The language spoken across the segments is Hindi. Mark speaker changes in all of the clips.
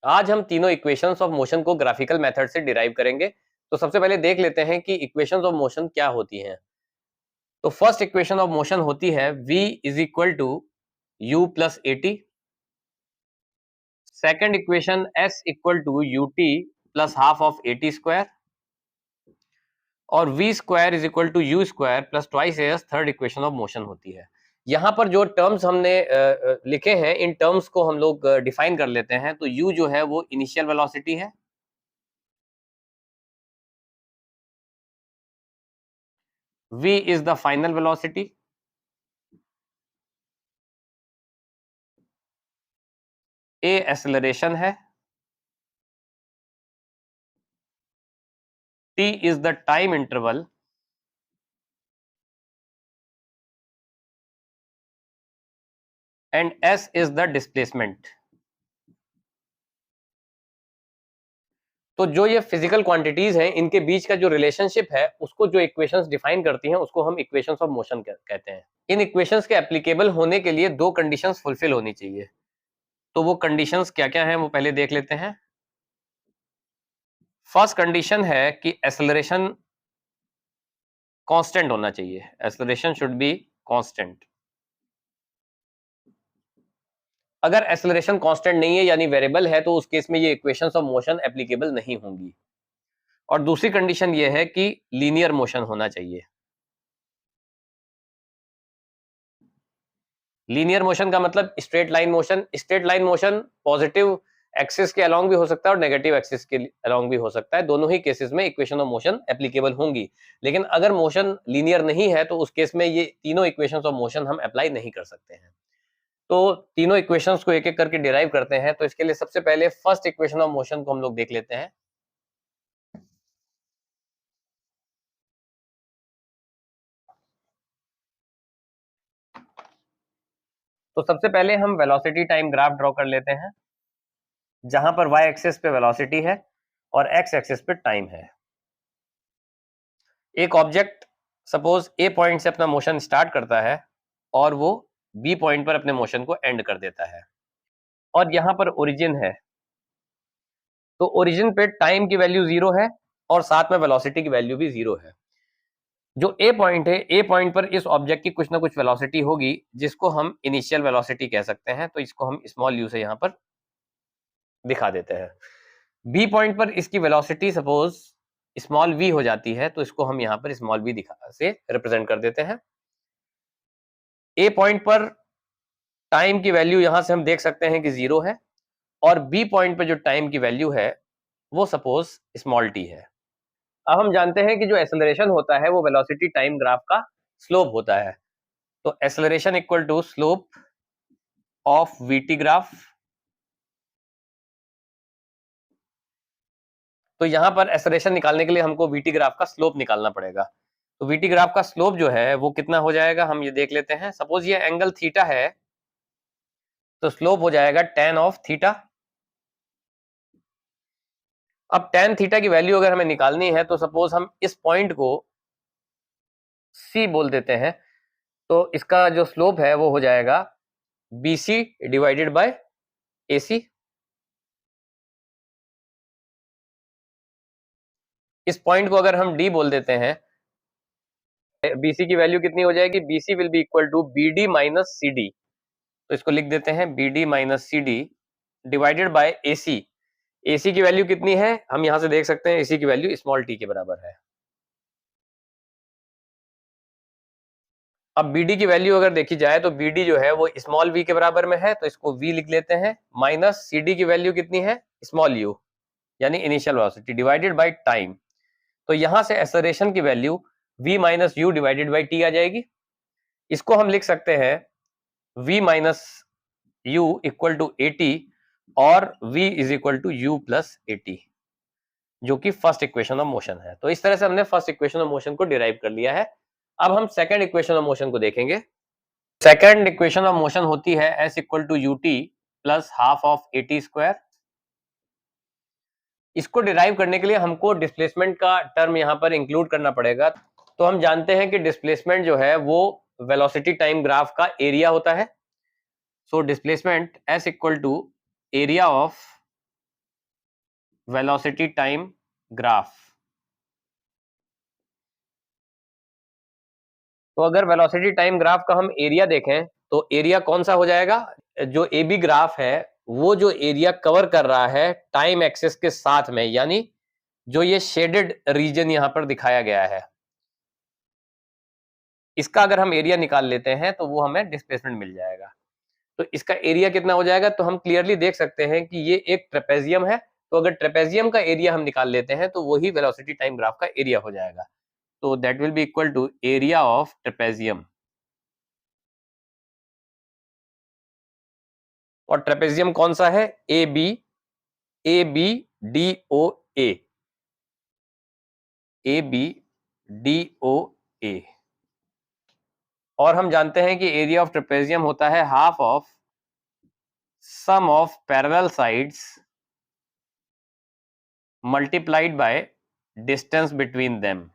Speaker 1: आज हम तीनों इक्वेशंस ऑफ मोशन को ग्राफिकल मेथड से डिराइव करेंगे। तो सबसे पहले देख लेते हैं कि इक्वेशंस ऑफ मोशन क्या होती हैं। तो फर्स्ट इक्वेशन ऑफ मोशन होती है v is equal to u plus a t. Second equation s equal to u t plus half of a t square, और v square is equal to u square plus twice s third equation of motion होती है। यहाँ पर जो टर्म्स हमने लिखे हैं, इन टर्म्स को हम लोग डिफाइन कर लेते हैं। तो u जो है वो इनिशियल वेलोसिटी है, v is the final velocity, a acceleration है, t is the time interval, and s is the displacement. तो जो ये फिजिकल क्वांटिटीज हैं, इनके बीच का जो रिलेशनशिप है, उसको जो इक्वेशंस डिफाइन करती हैं, उसको हम इक्वेशंस ऑफ मोशन कहते हैं। इन इक्वेशंस के एप्लीकेबल होने के लिए दो कंडीशंस फुलफिल होनी चाहिए। तो वो कंडीशंस क्या क्या हैं वो पहले देख लेते हैं। फर्स्ट कंडीशन है कि एक्सेलरेशन कांस्टेंट होना चाहिए। Acceleration should be constant. अगर एक्सेलरेशन कांस्टेंट नहीं है यानी वेरिएबल है, तो उस केस में ये इक्वेशंस ऑफ मोशन एप्लीकेबल नहीं होंगी। और दूसरी कंडीशन ये है कि लीनियर मोशन होना चाहिए। लीनियर मोशन का मतलब straight line motion. Straight line motion positive axis के अलोंग भी हो सकता है और नेगेटिव एक्सिस के अलोंग भी हो सकता है। दोनों ही केसेस में इक्वेशन ऑफ मोशन एप्लीकेबल होंगी। लेकिन अगर मोशन लीनियर नहीं है, तो उस केस में ये तीनों इक्वेशंस ऑफ मोशन हम अप्लाई नहीं कर सकते हैं। तो तीनों इक्वेशंस को एक एक करके डिराइव करते हैं। तो इसके लिए सबसे पहले फर्स्ट इक्वेशन ऑफ मोशन को हम लोग देख लेते हैं। तो सबसे पहले हम वेलोसिटी टाइम ग्राफ ड्रॉ कर लेते हैं, जहां पर y एक्सिस पे वेलोसिटी है और x एक्सिस पे टाइम है। एक ऑब्जेक्ट सपोज ए पॉइंट से अपना मोशन स्टार्ट करता है और वो बी पॉइंट पर अपने मोशन को एंड कर देता है, और यहाँ पर ओरिजिन है। तो ओरिजिन पे टाइम की वैल्यू 0 है और साथ में वेलोसिटी की वैल्यू भी 0 है। जो ए पॉइंट है, ए पॉइंट पर इस ऑब्जेक्ट की कुछ ना कुछ वेलोसिटी होगी, जिसको हम इनिशियल वेलोसिटी कह सकते हैं। तो इसको हम स्मॉल यू से यहाँ पर दिखा देते हैं। बी पॉइंट पर इसकी वेलोसिटी सपोज स्मॉल वी हो जाती है, तो इसको हम यहाँ पर स्मॉल वी दिखा से रिप्रेजेंट कर देते हैं। ए पॉइंट पर टाइम की वैल्यू यहां से हम देख सकते हैं कि 0 है, और बी पॉइंट पर जो टाइम की वैल्यू है वो सपोज स्मॉल टी है। अब हम जानते हैं कि जो एक्सेलरेशन होता है वो वेलोसिटी टाइम ग्राफ का स्लोप होता है। तो acceleration equal to slope of VT graph. तो यहां पर एक्सेलरेशन निकालने के लिए हमको वीटी ग्राफ का स्लोप निकालना पड़ेगा। तो वीटी ग्राफ का स्लोप जो है वो कितना हो जाएगा, हम ये देख लेते हैं। सपोज ये एंगल थीटा है, तो स्लोप हो जाएगा tan ऑफ थीटा। अब tan थीटा की वैल्यू अगर हमें निकालनी है, तो सपोज हम इस पॉइंट को C बोल देते हैं। तो इसका जो स्लोप है वो हो जाएगा BC डिवाइडेड बाय AC। इस पॉइंट को अगर हम D बोल देते हैं, BC की वैल्यू कितनी हो जाएगी, BC will be equal to BD minus CD। तो इसको लिख देते हैं BD minus CD divided by AC। AC की वैल्यू कितनी है, हम यहां से देख सकते हैं AC की वैल्यू स्मॉल t के बराबर है। अब BD की वैल्यू अगर देखी जाए, तो BD जो है वो स्मॉल v के बराबर में है, तो इसको v लिख लेते हैं, माइनस CD की वैल्यू कितनी है, स्मॉल u, यानी initial velocity divided by time. तो यहां से एक्सेलरेशन की value v minus u divided by t आ जाएगी। इसको हम लिख सकते हैं v minus u equal to a t, और v is equal to u plus a t, जो कि फर्स्ट इक्वेशन ऑफ मोशन है। तो इस तरह से हमने फर्स्ट इक्वेशन ऑफ मोशन को डिराइव कर लिया है। अब हम सेकंड इक्वेशन ऑफ मोशन को देखेंगे। सेकंड इक्वेशन ऑफ मोशन होती है s equal to u t plus half of a t square. इसको डिराइव करने के लिए हमको डिस्प्लेसमेंट का टर्म यहाँ पर इंक्लूड करना पड़ेगा। तो हम जानते हैं कि डिस्प्लेसमेंट जो है वो वेलोसिटी टाइम ग्राफ का एरिया होता है। So displacement s equal to area of velocity time graph. तो अगर वेलोसिटी टाइम ग्राफ का हम एरिया देखें तो एरिया कौन सा हो जाएगा, जो ए बी ग्राफ है वो जो एरिया कवर कर रहा है टाइम एक्सिस के साथ में, यानी जो ये शेडेड रीजन यहां पर दिखाया गया है, इसका अगर हम एरिया निकाल लेते हैं तो वो हमें डिस्प्लेसमेंट मिल जाएगा। तो इसका एरिया कितना हो जाएगा, तो हम क्लियरली देख सकते हैं कि ये एक ट्रेपेजियम है। तो अगर ट्रेपेजियम का एरिया हम निकाल लेते हैं तो वही वेलोसिटी टाइम ग्राफ का एरिया हो जाएगा। तो that will be equal to area of trapezium. और ट्रेपेजियम कौन सा है, A B D O A, A B D O A. और हम जानते हैं कि एरिया ऑफ ट्रेपेजियम होता है half of sum of parallel sides multiplied by distance between them.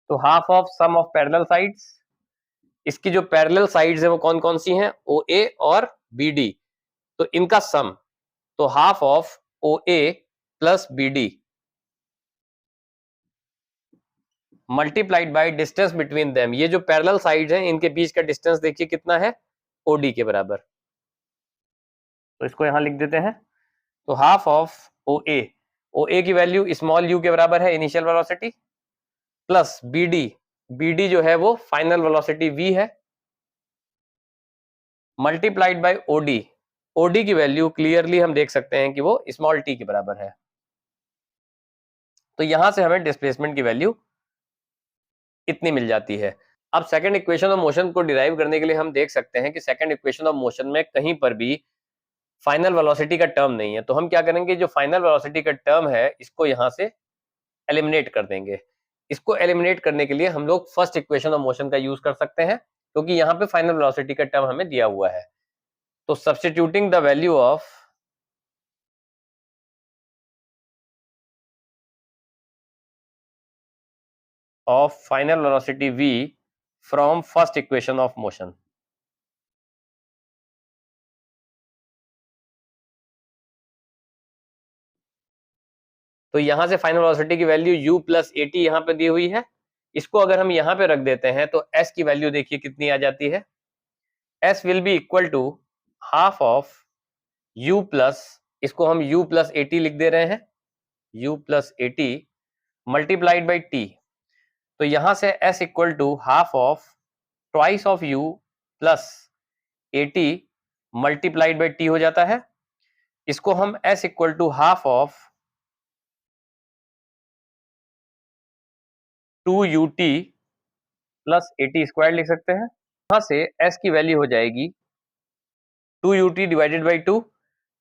Speaker 1: तो half of sum of parallel sides, इसकी जो पैरेलल साइड्स है वो कौन कौन सी हैं, ओ ए और बी डी, तो इनका सम, तो half of o a plus b d multiplied by distance between them. ये जो पैरेलल साइड्स हैं इनके बीच का डिस्टेंस देखिए कितना है, ओडी के बराबर। तो इसको यहां लिख देते हैं। तो हाफ ऑफ ओ ए की वैल्यू स्मॉल यू के बराबर है, initial velocity, plus b d जो है वो फाइनल वेलोसिटी वी है, मल्टीप्लाइड बाय ओडी। ओडी की वैल्यू क्लियरली हम देख सकते हैं कि वो स्मॉल टी के बराबर है। तो यहां से हमें डिस्प्लेसमेंट की वैल्यू इतनी मिल जाती है। अब सेकंड इक्वेशन ऑफ मोशन को डिराइव करने के लिए हम देख सकते हैं कि सेकंड इक्वेशन ऑफ मोशन में कहीं पर भी फाइनल वेलोसिटी का टर्म नहीं है। तो हम क्या करेंगे, जो फाइनल वेलोसिटी का टर्म है इसको यहां से एलिमिनेट कर देंगे। इसको एलिमिनेट करने के लिए हम लोग फर्स्ट इक्वेशन ऑफ मोशन का यूज कर सकते हैं, क्योंकि यहाँ पे फाइनल वेलोसिटी का टर्म हमें दिया हुआ है। तो substituting the value of final velocity v from first equation of motion. तो यहां से फाइनल वेलोसिटी की value u plus a T यहाँ पे दी हुई है। इसको अगर हम यहाँ पे रख देते हैं तो s की वैल्यू देखिए कितनी आ जाती है, s will be equal to half of u plus, इसको हम u प्लस ए टी लिख दे रहे हैं, u plus a t multiplied by t. तो यहां से s equal to half of twice of u plus a t multiplied by t हो जाता है। इसको हम s equal to half of 2ut plus a t square लिख सकते हैं। यहां से s की वैल्यू हो जाएगी 2ut डिवाइडेड बाई 2,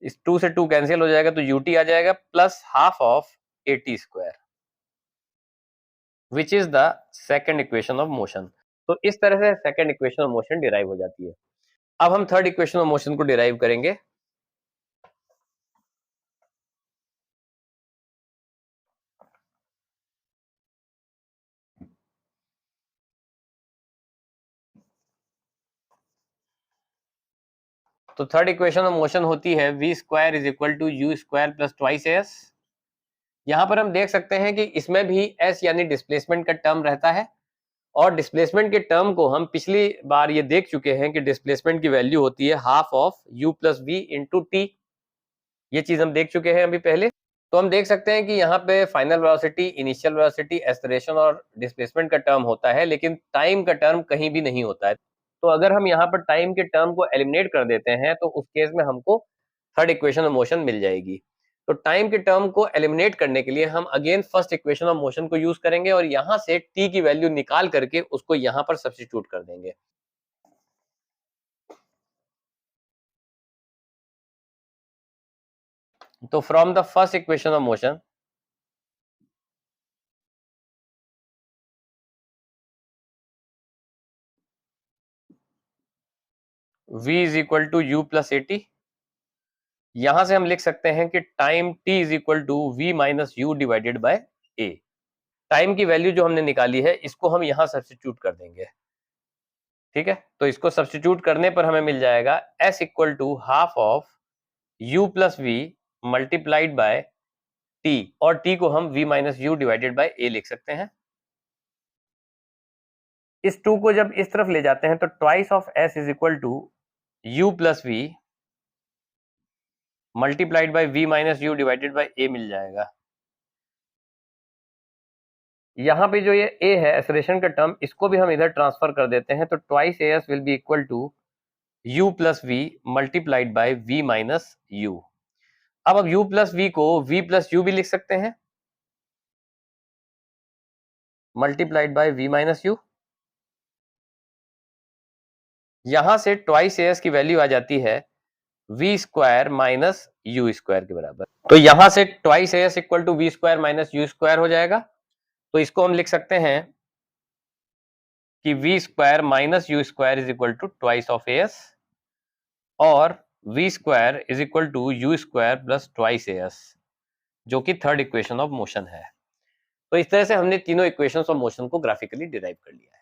Speaker 1: इस 2 से 2 कैंसिल हो जाएगा तो ut आ जाएगा plus half of a t square, which is the second equation of motion. तो इस तरह से second equation of motion derive हो जाती है। अब हम थर्ड इक्वेशन ऑफ मोशन को डिराइव करेंगे। तो थर्ड इक्वेशन ऑफ मोशन होती है v square is equal to u square plus twice s. यहां पर हम देख सकते हैं कि इसमें भी s यानी डिस्प्लेसमेंट का टर्म रहता है, और डिस्प्लेसमेंट के टर्म को हम पिछली बार ये देख चुके हैं कि डिस्प्लेसमेंट की वैल्यू होती है half of u plus v into t. ये चीज हम देख चुके हैं अभी पहले। तो हम देख सकते हैं कि यहाँ पे final velocity, initial velocity, acceleration और डिस्प्लेसमेंट का टर्म होता है, लेकिन टाइम का टर्म कहीं भी नहीं होता है। तो अगर हम यहाँ पर टाइम के टर्म को एलिमिनेट कर देते हैं तो उस केस में हमको थर्ड इक्वेशन ऑफ मोशन मिल जाएगी। तो टाइम के टर्म को एलिमिनेट करने के लिए हम again first equation of motion को यूज करेंगे और यहाँ से टी की वैल्यू निकाल करके उसको यहाँ पर सब्स्टिट्यूट कर देंगे। तो from the first equation of motion v is equal to u plus a t, यहां से हम लिख सकते हैं कि time t is equal to v minus u divided by a. Time की वैल्यू जो हमने निकाली है इसको हम यहां सब्स्टिट्यूट कर देंगे, ठीक है। तो इसको सब्स्टिट्यूट करने पर हमें मिल जाएगा s equal to half of u plus v multiplied by t, और t को हम v minus u divided by a लिख सकते हैं। इस 2 को जब इस तरफ ले जाते हैं तो twice of s is equal to u plus v multiplied by v minus u divided by a मिल जाएगा। यहाँ पे जो ये a है एक्सेलरेशन का टर्म, इसको भी हम इधर ट्रांसफर कर देते हैं, तो twice as will be equal to u plus v multiplied by v minus u. अब u प्लस वी को v प्लस यू भी लिख सकते हैं multiplied by v minus u. यहां से ट्वाइस as की वैल्यू आ जाती है v square minus u square के बराबर। तो यहां से twice as equal to v square minus u square हो जाएगा। तो इसको हम लिख सकते हैं कि v square minus u square is equal to twice of as, और v square is equal to u square plus twice as, जो कि थर्ड इक्वेशन ऑफ मोशन है। तो इस तरह से हमने तीनों इक्वेशंस ऑफ मोशन को ग्राफिकली डिराइव कर लिया है।